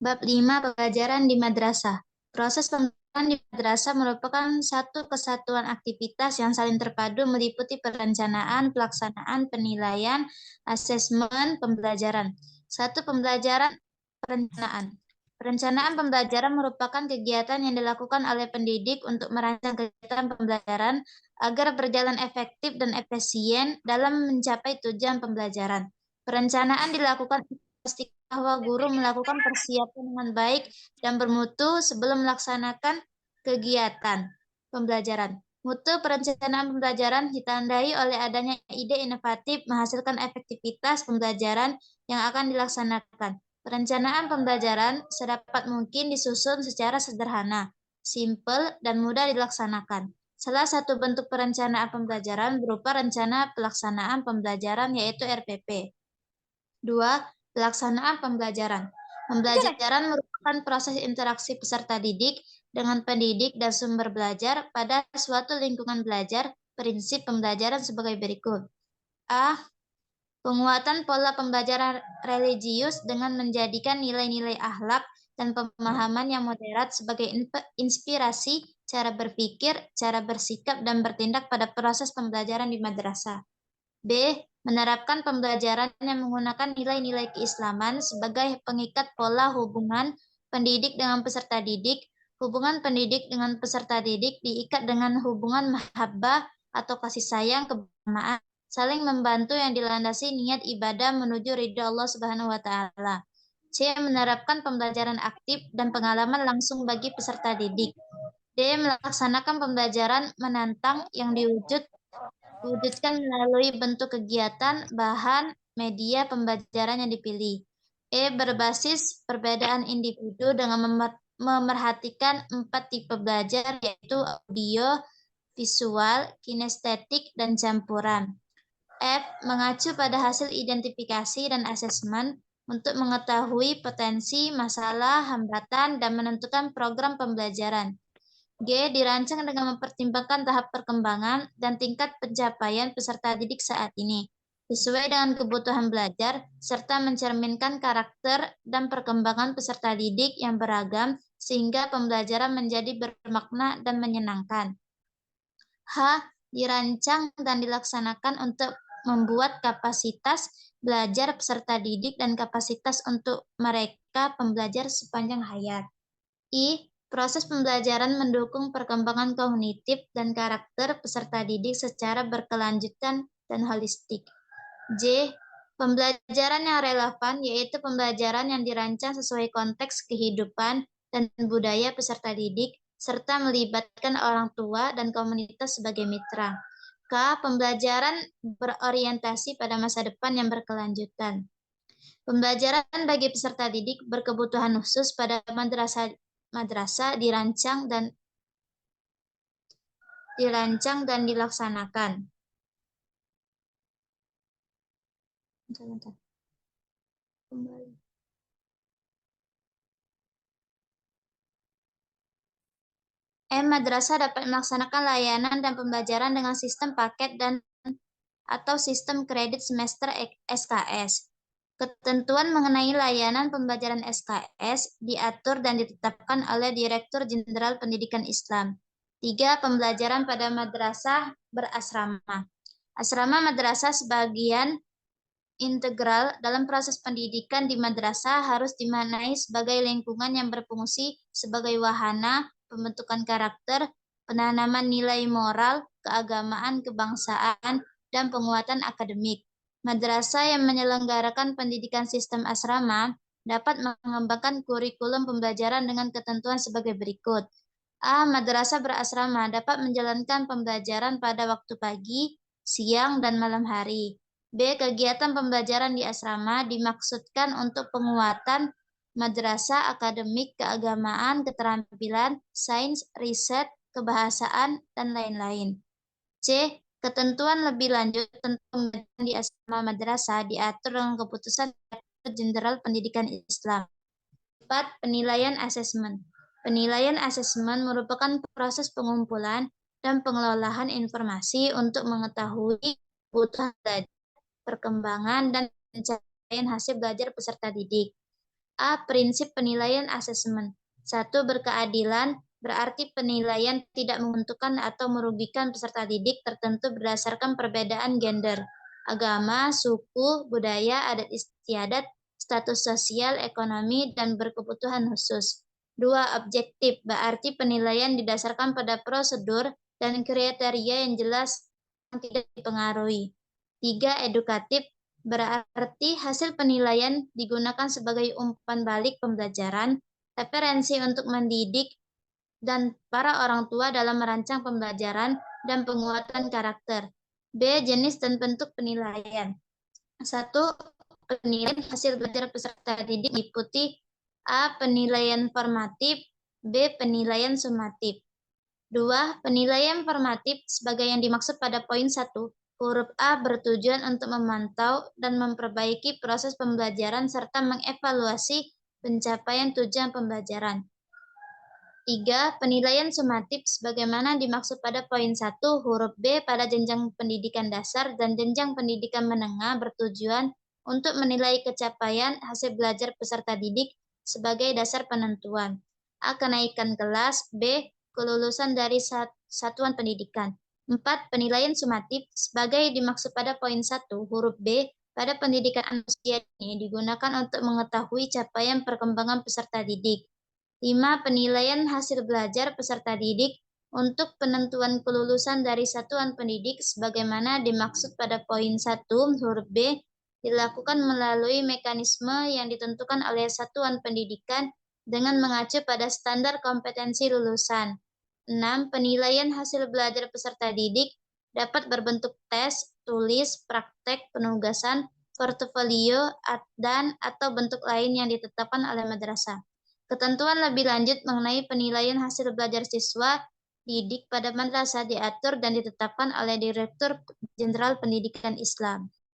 Bab 5 Pembelajaran di Madrasah. Proses pembelajaran di madrasah merupakan satu kesatuan aktivitas yang saling terpadu meliputi perencanaan, pelaksanaan, penilaian, asesmen, pembelajaran. Satu pembelajaran perencanaan. Perencanaan pembelajaran merupakan kegiatan yang dilakukan oleh pendidik untuk merancang kegiatan pembelajaran agar berjalan efektif dan efisien dalam mencapai tujuan pembelajaran. Perencanaan dilakukan pastikan bahwa guru melakukan persiapan dengan baik dan bermutu sebelum melaksanakan kegiatan pembelajaran. Mutu perencanaan pembelajaran ditandai oleh adanya ide inovatif menghasilkan efektivitas pembelajaran yang akan dilaksanakan. Perencanaan pembelajaran sedapat mungkin disusun secara sederhana, simple, dan mudah dilaksanakan. Salah satu bentuk perencanaan pembelajaran berupa rencana pelaksanaan pembelajaran yaitu RPP. 2. Pelaksanaan pembelajaran. Pembelajaran merupakan proses interaksi peserta didik dengan pendidik dan sumber belajar pada suatu lingkungan belajar. Prinsip pembelajaran sebagai berikut. A. Penguatan pola pembelajaran religius dengan menjadikan nilai-nilai akhlak dan pemahaman yang moderat sebagai inspirasi cara berpikir, cara bersikap, dan bertindak pada proses pembelajaran di madrasah. B. Menerapkan pembelajaran yang menggunakan nilai-nilai keislaman sebagai pengikat pola hubungan pendidik dengan peserta didik. Hubungan pendidik dengan peserta didik diikat dengan hubungan mahabbah atau kasih sayang, kebersamaan, saling membantu yang dilandasi niat ibadah menuju ridha Allah Subhanahu wa taala. C. Menerapkan pembelajaran aktif dan pengalaman langsung bagi peserta didik. D. Melaksanakan pembelajaran menantang yang diwujudkan melalui bentuk kegiatan, bahan, media pembelajaran yang dipilih. E. Berbasis perbedaan individu dengan memerhatikan 4 tipe belajar yaitu audio, visual, kinestetik, dan campuran. F. Mengacu pada hasil identifikasi dan asesmen untuk mengetahui potensi, masalah, hambatan, dan menentukan program pembelajaran. G. Dirancang dengan mempertimbangkan tahap perkembangan dan tingkat pencapaian peserta didik saat ini, sesuai dengan kebutuhan belajar, serta mencerminkan karakter dan perkembangan peserta didik yang beragam, sehingga pembelajaran menjadi bermakna dan menyenangkan. H. Dirancang dan dilaksanakan untuk membuat kapasitas belajar peserta didik dan kapasitas untuk mereka pembelajar sepanjang hayat. I. Proses pembelajaran mendukung perkembangan kognitif dan karakter peserta didik secara berkelanjutan dan holistik. J. Pembelajaran yang relevan yaitu pembelajaran yang dirancang sesuai konteks kehidupan dan budaya peserta didik, serta melibatkan orang tua dan komunitas sebagai mitra. K. Pembelajaran berorientasi pada masa depan yang berkelanjutan. Pembelajaran bagi peserta didik berkebutuhan khusus pada madrasah dirancang dan dilaksanakan. Kembali. Madrasah dapat melaksanakan layanan dan pembelajaran dengan sistem paket atau sistem kredit semester SKS. Ketentuan mengenai layanan pembelajaran SKS diatur dan ditetapkan oleh Direktur Jenderal Pendidikan Islam. 3. Pembelajaran pada madrasah berasrama. Asrama madrasah sebagian integral dalam proses pendidikan di madrasah harus dimaknai sebagai lingkungan yang berfungsi sebagai wahana pembentukan karakter, penanaman nilai moral, keagamaan, kebangsaan, dan penguatan akademik. Madrasah yang menyelenggarakan pendidikan sistem asrama dapat mengembangkan kurikulum pembelajaran dengan ketentuan sebagai berikut. A. Madrasah berasrama dapat menjalankan pembelajaran pada waktu pagi, siang, dan malam hari. B. Kegiatan pembelajaran di asrama dimaksudkan untuk penguatan madrasah akademik, keagamaan, keterampilan, sains, riset, kebahasaan, dan lain-lain. C. Ketentuan lebih lanjut tentang pembelajaran di asrama madrasah diatur dengan keputusan Jenderal Pendidikan Islam. 4. Penilaian asesmen. Penilaian asesmen merupakan proses pengumpulan dan pengelolaan informasi untuk mengetahui kebutuhan belajar, perkembangan, dan pencapaian hasil belajar peserta didik. A. Prinsip penilaian asesmen. 1. Berkeadilan, berarti penilaian tidak menguntungkan atau merugikan peserta didik tertentu berdasarkan perbedaan gender, agama, suku, budaya, adat istiadat, status sosial, ekonomi, dan berkebutuhan khusus. 2. Objektif, berarti penilaian didasarkan pada prosedur dan kriteria yang jelas yang tidak dipengaruhi. 3. Edukatif, berarti hasil penilaian digunakan sebagai umpan balik pembelajaran, referensi untuk mendidik, dan para orang tua dalam merancang pembelajaran dan penguatan karakter. B. Jenis dan bentuk penilaian. 1. Penilaian hasil belajar peserta didik diikuti A. Penilaian formatif, B. Penilaian sumatif. 2. Penilaian formatif sebagai yang dimaksud pada poin 1. Huruf A bertujuan untuk memantau dan memperbaiki proses pembelajaran serta mengevaluasi pencapaian tujuan pembelajaran. 3. Penilaian sumatif sebagaimana dimaksud pada poin 1 huruf B pada jenjang pendidikan dasar dan jenjang pendidikan menengah bertujuan untuk menilai capaian hasil belajar peserta didik sebagai dasar penentuan. A. Kenaikan kelas. B. Kelulusan dari satuan pendidikan. 4. Penilaian sumatif sebagai dimaksud pada poin 1 huruf B pada pendidikan usia ini digunakan untuk mengetahui capaian perkembangan peserta didik. 5. Penilaian hasil belajar peserta didik untuk penentuan kelulusan dari satuan pendidik sebagaimana dimaksud pada poin 1 huruf B dilakukan melalui mekanisme yang ditentukan oleh satuan pendidikan dengan mengacu pada standar kompetensi lulusan. 6. Penilaian hasil belajar peserta didik dapat berbentuk tes, tulis, praktek, penugasan, portofolio, dan atau bentuk lain yang ditetapkan oleh madrasah. Ketentuan lebih lanjut mengenai penilaian hasil belajar siswa didik pada madrasah diatur dan ditetapkan oleh Direktur Jenderal Pendidikan Islam.